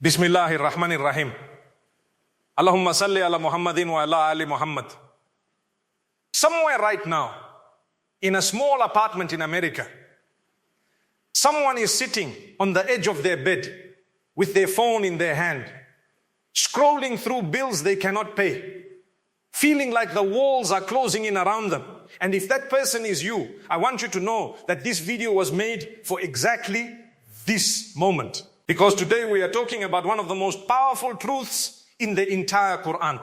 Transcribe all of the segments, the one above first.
Bismillahir, Rahmanir, Raheem. Allahumma salli ala Muhammadin wa ala ali Muhammad. Somewhere right now, in a small apartment in America, someone is sitting on the edge of their bed with their phone in their hand, scrolling through bills they cannot pay, feeling like the walls are closing in around them. And if that person is you, I want you to know that this video was made for exactly this moment. Because today we are talking about one of the most powerful truths in the entire Quran.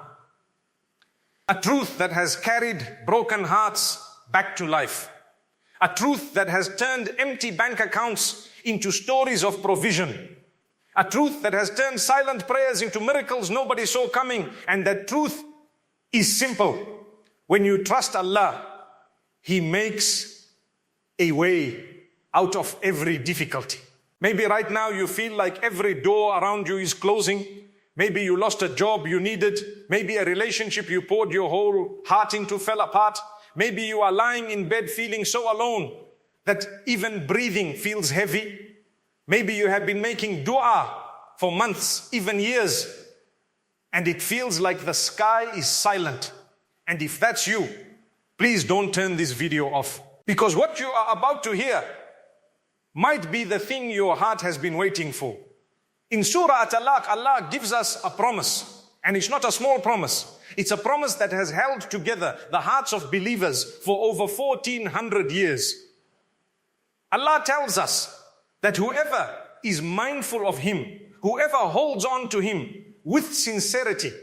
A truth that has carried broken hearts back to life. A truth that has turned empty bank accounts into stories of provision. A truth that has turned silent prayers into miracles nobody saw coming. And that truth is simple. When you trust Allah, He makes a way out of every difficulty. Maybe right now you feel like every door around you is closing. Maybe you lost a job you needed. Maybe a relationship you poured your whole heart into fell apart. Maybe you are lying in bed feeling so alone that even breathing feels heavy. Maybe you have been making dua for months, even years, and it feels like the sky is silent. And if that's you, please don't turn this video off. Because what you are about to hear might be the thing your heart has been waiting for. In Surah At-Talaq, Allah gives us a promise. And it's not a small promise. It's a promise that has held together the hearts of believers for over 1400 years. Allah tells us that whoever is mindful of Him, whoever holds on to Him with sincerity,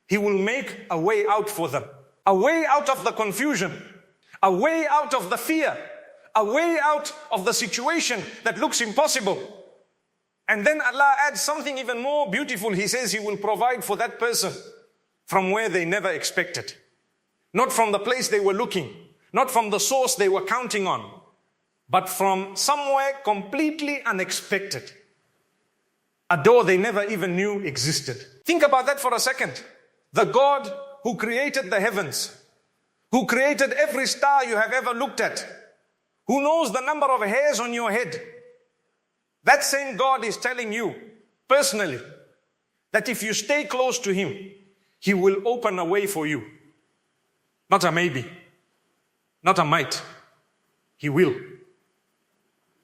He will make a way out for them. A way out of the confusion. A way out of the fear. A way out of the situation that looks impossible. And then Allah adds something even more beautiful. He says He will provide for that person from where they never expected. Not from the place they were looking. Not from the source they were counting on. But from somewhere completely unexpected. A door they never even knew existed. Think about that for a second. The God who created the heavens, who created every star you have ever looked at, who knows the number of hairs on your head, that same God is telling you personally that if you stay close to Him, He will open a way for you. Not a maybe, not a might. He will.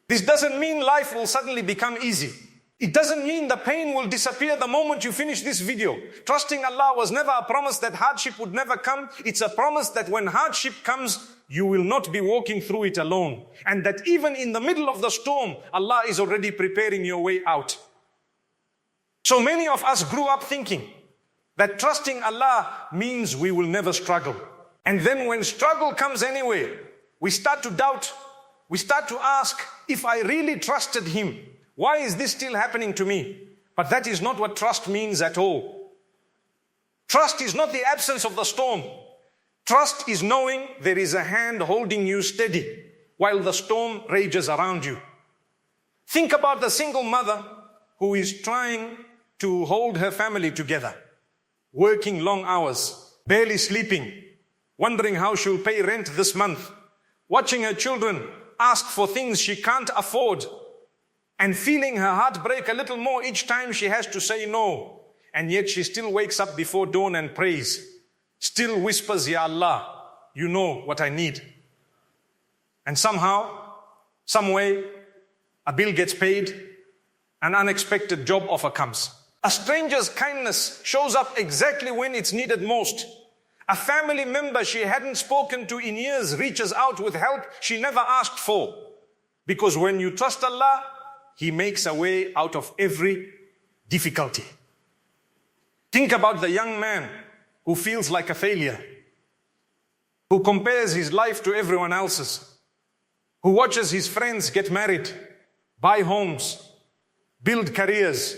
This doesn't mean life will suddenly become easy. It doesn't mean the pain will disappear the moment you finish this video. Trusting Allah was never a promise that hardship would never come. It's a promise that when hardship comes, you will not be walking through it alone. And that even in the middle of the storm, Allah is already preparing your way out. So many of us grew up thinking that trusting Allah means we will never struggle. And then when struggle comes anyway, we start to doubt. We start to ask, if I really trusted Him, why is this still happening to me? But that is not what trust means at all. Trust is not the absence of the storm. Trust is knowing there is a hand holding you steady while the storm rages around you. Think about the single mother who is trying to hold her family together, working long hours, barely sleeping, wondering how she'll pay rent this month, watching her children ask for things she can't afford, and feeling her heart break a little more each time she has to say no. And yet she still wakes up before dawn and prays. Still whispers, Ya Allah, you know what I need. And somehow, some way, a bill gets paid, an unexpected job offer comes. A stranger's kindness shows up exactly when it's needed most. A family member she hadn't spoken to in years reaches out with help she never asked for. Because when you trust Allah, He makes a way out of every difficulty. Think about the young man who feels like a failure, who compares his life to everyone else's, who watches his friends get married, buy homes, build careers,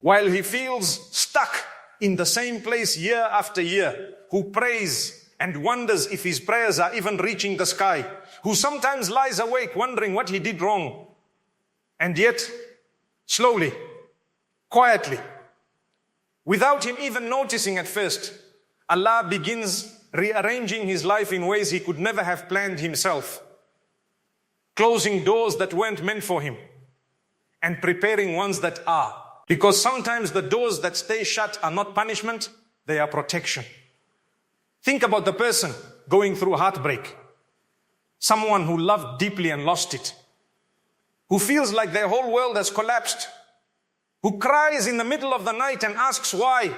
while he feels stuck in the same place year after year, who prays and wonders if his prayers are even reaching the sky, who sometimes lies awake wondering what he did wrong. And yet, slowly, quietly, without him even noticing at first, Allah begins rearranging his life in ways he could never have planned himself, closing doors that weren't meant for him, and preparing ones that are. Because sometimes the doors that stay shut are not punishment, they are protection. Think about the person going through heartbreak. Someone who loved deeply and lost it. Who feels like their whole world has collapsed. Who cries in the middle of the night and asks why.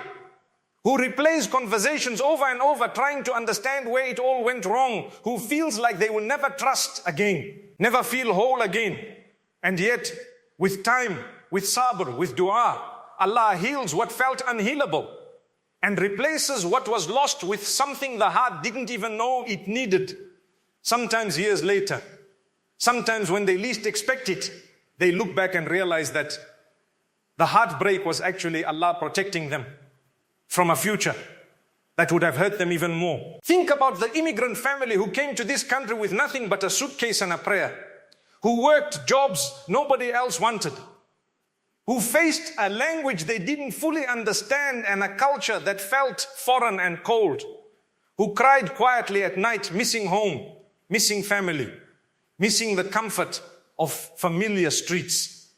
Who replays conversations over and over trying to understand where it all went wrong. Who feels like they will never trust again. Never feel whole again. And yet, with time, with sabr, with dua, Allah heals what felt unhealable and replaces what was lost with something the heart didn't even know it needed. Sometimes years later, sometimes when they least expect it, they look back and realize that the heartbreak was actually Allah protecting them from a future that would have hurt them even more. Think about the immigrant family who came to this country with nothing but a suitcase and a prayer, who worked jobs nobody else wanted, who faced a language they didn't fully understand and a culture that felt foreign and cold, who cried quietly at night, missing home, missing family, missing the comfort of familiar streets,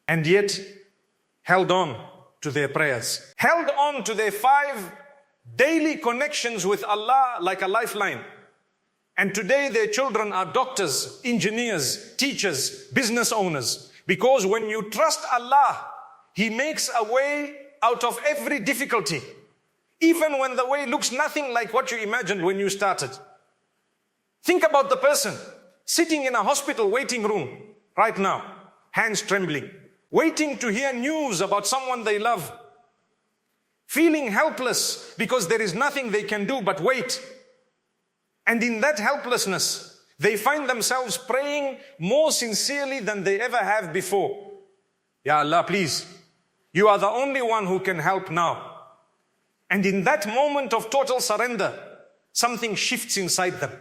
and yet held on to their prayers, held on to their 5 daily connections with Allah like a lifeline. And today their children are doctors, engineers, teachers, business owners. Because when you trust Allah, He makes a way out of every difficulty. Even when the way looks nothing like what you imagined when you started. Think about the person sitting in a hospital waiting room right now, hands trembling, waiting to hear news about someone they love, feeling helpless because there is nothing they can do but wait. And in that helplessness, they find themselves praying more sincerely than they ever have before. Ya Allah, please, You are the only one who can help now. And in that moment of total surrender, something shifts inside them.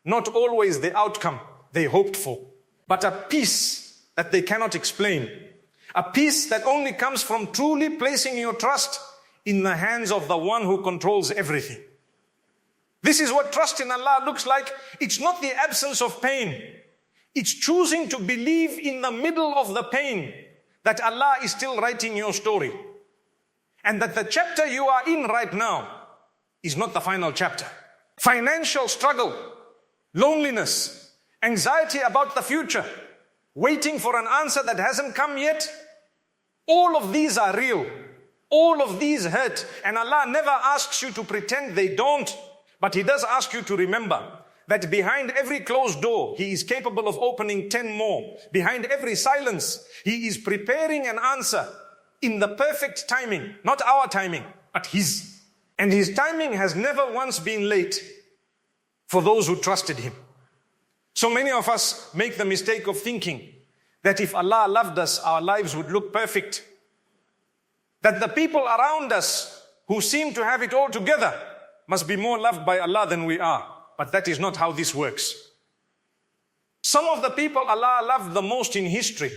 Not always the outcome they hoped for, but a peace that they cannot explain. A peace that only comes from truly placing your trust in the hands of the one who controls everything. This is what trust in Allah looks like. It's not the absence of pain. It's choosing to believe in the middle of the pain that Allah is still writing your story. And that the chapter you are in right now is not the final chapter. Financial struggle, loneliness, anxiety about the future, waiting for an answer that hasn't come yet. All of these are real. All of these hurt. And Allah never asks you to pretend they don't. But He does ask you to remember that behind every closed door, He is capable of opening 10 more. Behind every silence, He is preparing an answer in the perfect timing. Not our timing, but His. And His timing has never once been late for those who trusted Him. So many of us make the mistake of thinking that if Allah loved us, our lives would look perfect. That the people around us who seem to have it all together must be more loved by Allah than we are. But that is not how this works. Some of the people Allah loved the most in history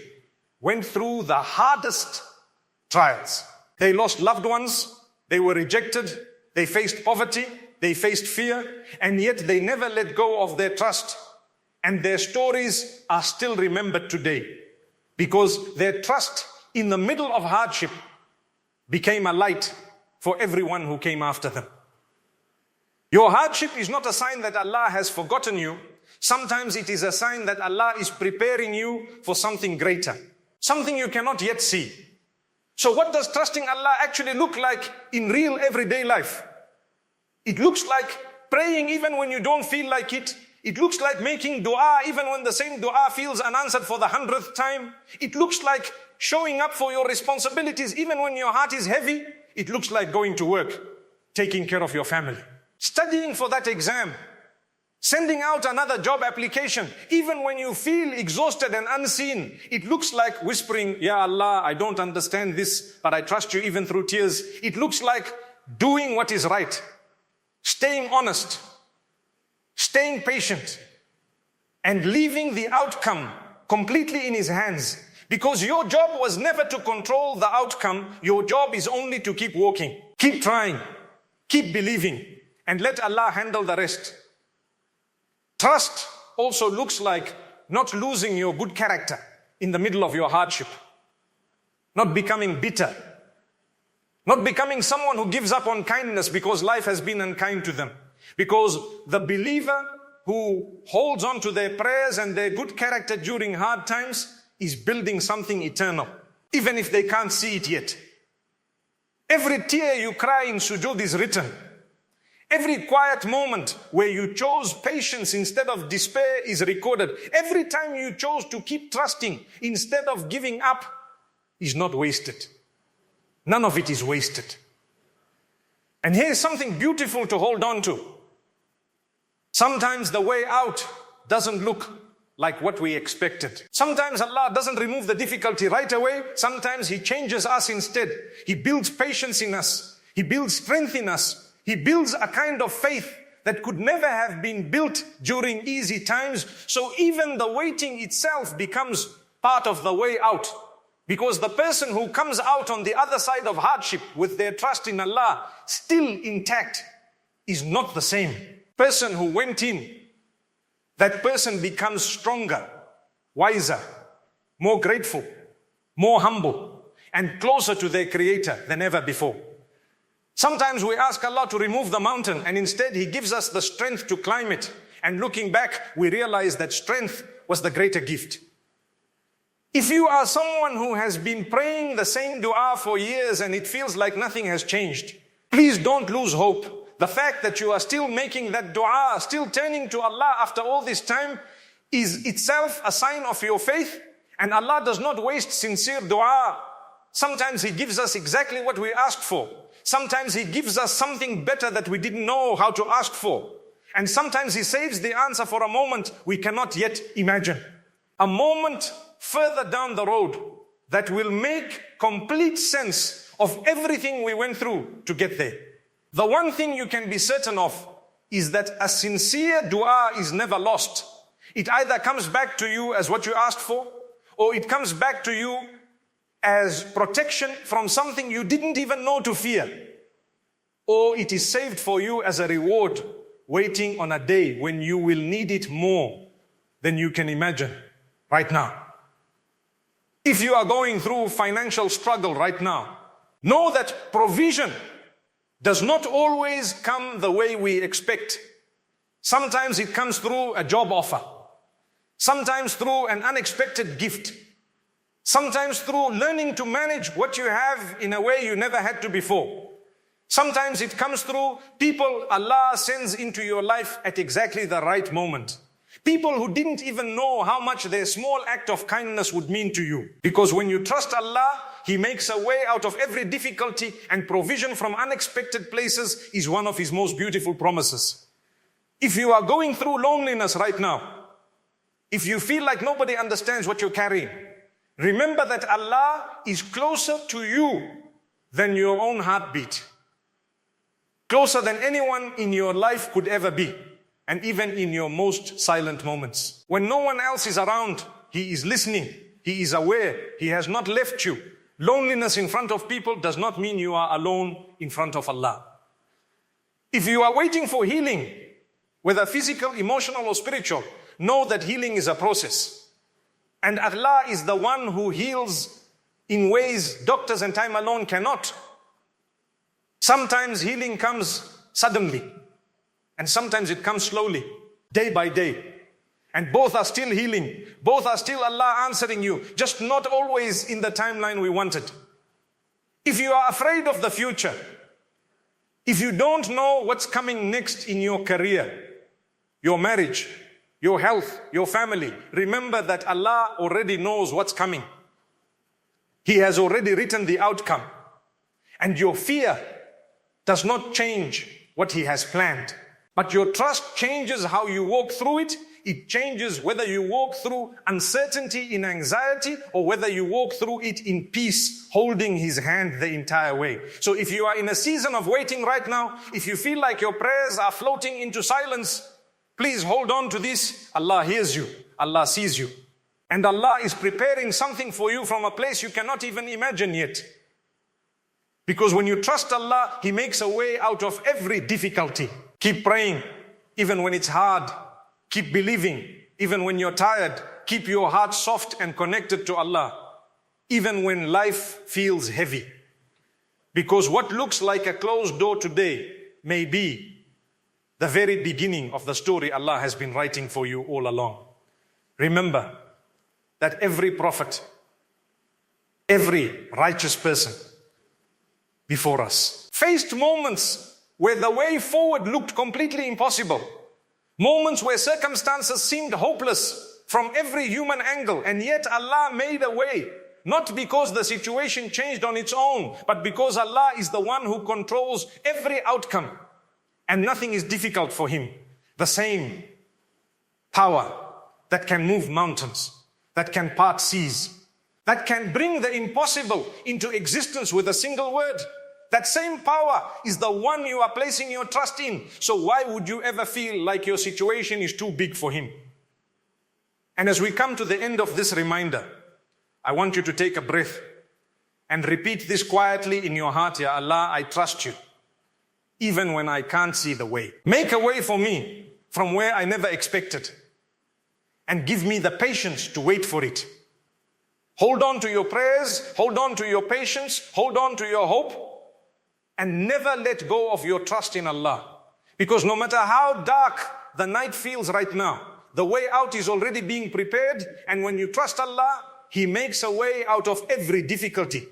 went through the hardest trials. They lost loved ones, they were rejected, they faced poverty, they faced fear, and yet they never let go of their trust. And their stories are still remembered today because their trust in the middle of hardship became a light for everyone who came after them. Your hardship is not a sign that Allah has forgotten you. Sometimes it is a sign that Allah is preparing you for something greater, something you cannot yet see. So what does trusting Allah actually look like in real everyday life? It looks like praying even when you don't feel like it. It looks like making dua even when the same dua feels unanswered for the 100th time. It looks like showing up for your responsibilities even when your heart is heavy. It looks like going to work, taking care of your family, studying for that exam, sending out another job application, even when you feel exhausted and unseen. It looks like whispering, Ya Allah, I don't understand this, but I trust you even through tears. It looks like doing what is right, staying honest, staying patient, and leaving the outcome completely in His hands. Because your job was never to control the outcome. Your job is only to keep walking, keep trying, keep believing, and let Allah handle the rest. Trust also looks like not losing your good character in the middle of your hardship. not becoming bitter, not becoming someone who gives up on kindness because life has been unkind to them. Because the believer who holds on to their prayers and their good character during hard times is building something eternal, even if they can't see it yet. Every tear you cry in sujood is written. Every quiet moment where you chose patience instead of despair is recorded. Every time you chose to keep trusting instead of giving up is not wasted. None of it is wasted. And here's something beautiful to hold on to. Sometimes the way out doesn't look like what we expected. Sometimes Allah doesn't remove the difficulty right away. Sometimes He changes us instead. He builds patience in us. He builds strength in us. He builds a kind of faith that could never have been built during easy times. So even the waiting itself becomes part of the way out. Because the person who comes out on the other side of hardship with their trust in Allah still intact is not the same. Person who went in, that person becomes stronger, wiser, more grateful, more humble, and closer to their Creator than ever before. Sometimes we ask Allah to remove the mountain and instead He gives us the strength to climb it. And looking back, we realize that strength was the greater gift. If you are someone who has been praying the same dua for years and it feels like nothing has changed, please don't lose hope. The fact that you are still making that dua, still turning to Allah after all this time is itself a sign of your faith. And Allah does not waste sincere dua. Sometimes He gives us exactly what we asked for. Sometimes He gives us something better that we didn't know how to ask for. And sometimes He saves the answer for a moment we cannot yet imagine. A moment further down the road that will make complete sense of everything we went through to get there. The one thing you can be certain of is that a sincere dua is never lost. It either comes back to you as what you asked for, or it comes back to you as protection from something you didn't even know to fear, or it is saved for you as a reward waiting on a day when you will need it more than you can imagine right now. If you are going through financial struggle right now, know that provision does not always come the way we expect. Sometimes it comes through a job offer. Sometimes through an unexpected gift. Sometimes through learning to manage what you have in a way you never had to before. Sometimes it comes through people Allah sends into your life at exactly the right moment. People who didn't even know how much their small act of kindness would mean to you. Because when you trust Allah, He makes a way out of every difficulty, and provision from unexpected places is one of His most beautiful promises. If you are going through loneliness right now, if you feel like nobody understands what you're carrying, remember that Allah is closer to you than your own heartbeat. Closer than anyone in your life could ever be. And even in your most silent moments. When no one else is around, He is listening. He is aware. He has not left you. Loneliness in front of people does not mean you are alone in front of Allah. If you are waiting for healing, whether physical, emotional, or spiritual, know that healing is a process. And Allah is the one who heals in ways doctors and time alone cannot. Sometimes healing comes suddenly. And sometimes it comes slowly, day by day. And both are still healing. Both are still Allah answering you, just not always in the timeline we wanted. If you are afraid of the future, if you don't know what's coming next in your career, your marriage, your health, your family, remember that Allah already knows what's coming. He has already written the outcome. And your fear does not change what He has planned. But your trust changes how you walk through it. It changes whether you walk through uncertainty in anxiety or whether you walk through it in peace, holding His hand the entire way. So if you are in a season of waiting right now, if you feel like your prayers are floating into silence, please hold on to this. Allah hears you. Allah sees you. And Allah is preparing something for you from a place you cannot even imagine yet. Because when you trust Allah, He makes a way out of every difficulty. Keep praying, even when it's hard. Keep believing, even when you're tired. Keep your heart soft and connected to Allah. even when life feels heavy. Because what looks like a closed door today may be the very beginning of the story Allah has been writing for you all along. Remember that every prophet, every righteous person before us faced moments where the way forward looked completely impossible. Moments where circumstances seemed hopeless from every human angle, and yet Allah made a way. Not because the situation changed on its own, but because Allah is the one who controls every outcome, and nothing is difficult for Him. The same power that can move mountains, that can part seas, that can bring the impossible into existence with a single word. That same power is the one you are placing your trust in. So why would you ever feel like your situation is too big for Him? And as we come to the end of this reminder, I want you to take a breath and repeat this quietly in your heart. Ya Allah, I trust you, even when I can't see the way. Make a way for me from where I never expected, and give me the patience to wait for it. Hold on to your prayers, hold on to your patience, hold on to your hope, and never let go of your trust in Allah. Because no matter how dark the night feels right now, the way out is already being prepared, and when you trust Allah, He makes a way out of every difficulty.